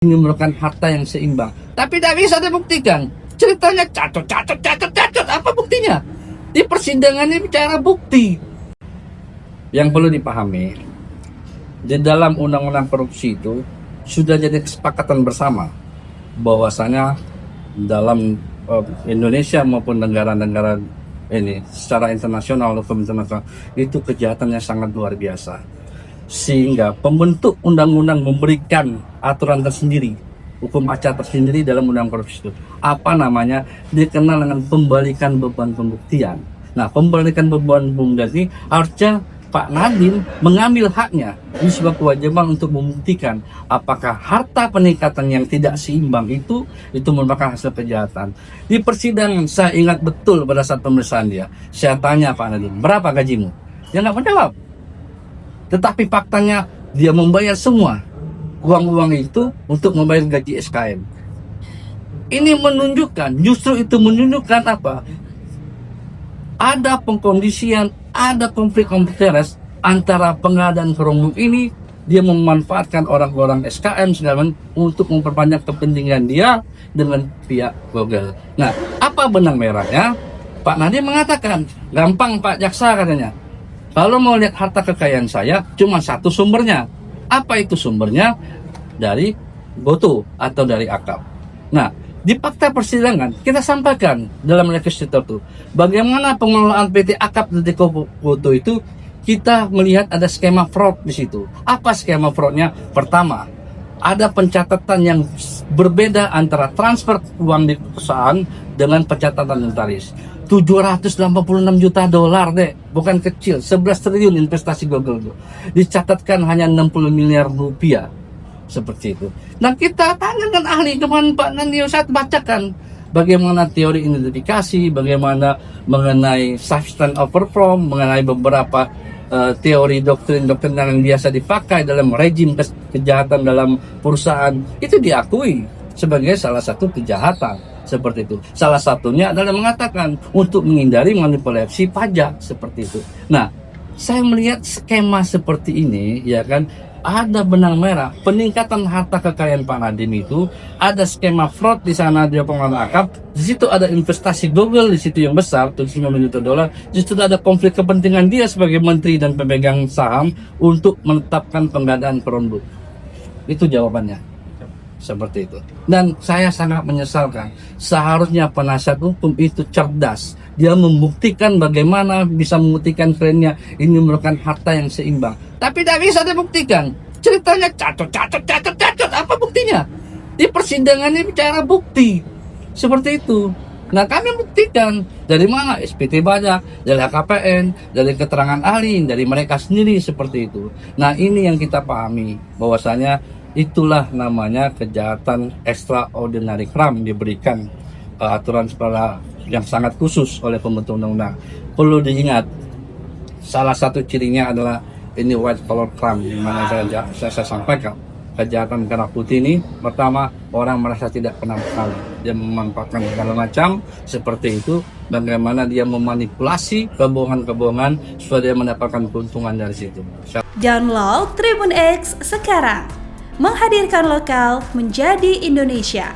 ini merupakan harta yang seimbang, tapi tidak bisa dibuktikan. Ceritanya cacat. Apa buktinya? Di persidangan ini bicara bukti. Yang perlu dipahami, di dalam undang-undang korupsi itu sudah jadi kesepakatan bersama bahwasanya dalam Indonesia maupun negara-negara ini secara internasional, hukum internasional itu kejahatannya sangat luar biasa, sehingga pembentuk undang-undang memberikan aturan tersendiri, hukum acara tersendiri dalam undang korupsi itu. Apa namanya? Dikenal dengan pembalikan beban pembuktian. Nah, pembalikan beban pembuktian ini harusnya Pak Nadiem mengambil haknya. Ini sebuah kewajiban untuk membuktikan apakah harta peningkatan yang tidak seimbang itu merupakan hasil kejahatan. Di persidangan saya ingat betul pada saat pemeriksaan dia, saya tanya Pak Nadiem, berapa gajimu? Dia nggak menjawab. Tetapi faktanya dia membayar semua uang-uang itu untuk membayar gaji SKM. Ini menunjukkan, justru itu menunjukkan apa? Ada pengkondisian, ada konflik interest antara pengadaan kerungu ini. Dia memanfaatkan orang-orang SKM segala untuk memperbanyak kepentingan dia dengan pihak Google. Nah, apa benang merahnya? Pak Nadiem mengatakan, gampang Pak Jaksa katanya. Kalau mau lihat harta kekayaan saya, cuma satu sumbernya. Apa itu sumbernya? Dari Goto atau dari Akap. Nah, di fakta persidangan kita sampaikan dalam register itu bagaimana pengelolaan PT Akap dan Goto itu kita melihat ada skema fraud di situ. Apa skema fraudnya? Pertama, ada pencatatan yang berbeda antara transfer uang di perusahaan dengan pencatatan notaris. 786 juta dolar deh, bukan kecil. 11 triliun investasi Google itu dicatatkan hanya 60 miliar rupiah. Seperti itu. Nah, kita tanyakan ahli dengan Pak Nadiem, saya bacakan bagaimana teori identifikasi, bagaimana mengenai substance of perform, mengenai beberapa teori doktrin yang biasa dipakai dalam rejim kejahatan dalam perusahaan, itu diakui sebagai salah satu kejahatan. Seperti itu. Salah satunya adalah mengatakan untuk menghindari manipulasi pajak seperti itu. Nah, saya melihat skema seperti ini, ya kan, ada benang merah peningkatan harta kekayaan Pak Nadiem itu, ada skema fraud di sana, dia pengelolaan Akap, di situ ada investasi Google di situ yang besar, 75 juta dolar, di situ ada konflik kepentingan dia sebagai menteri dan pemegang saham untuk menetapkan pengadaan perundu. Itu jawabannya. Seperti itu. Dan saya sangat menyesalkan, seharusnya penasihat hukum itu cerdas. Dia membuktikan bagaimana bisa membuktikan kliennya ini merupakan harta yang seimbang. Tapi tidak bisa dibuktikan. Ceritanya cacat. Apa buktinya? Di persidangan ini bicara bukti. Seperti itu. Nah, kami buktikan dari mana? SPT banyak, dari HKPN, dari keterangan ahli, dari mereka sendiri seperti itu. Nah, ini yang kita pahami bahwasanya itulah namanya kejahatan extraordinary crime, diberikan aturan yang sangat khusus oleh pembentuk undang-undang. Perlu diingat, salah satu cirinya adalah ini white collar crime, di mana saya sampaikan kejahatan merah putih ini. Pertama, orang merasa tidak pernah bersalah, dia memanfaatkan segala macam seperti itu. Bagaimana dia memanipulasi kebohongan-kebohongan supaya dia mendapatkan keuntungan dari situ. Download Tribun X sekarang, menghadirkan lokal menjadi Indonesia.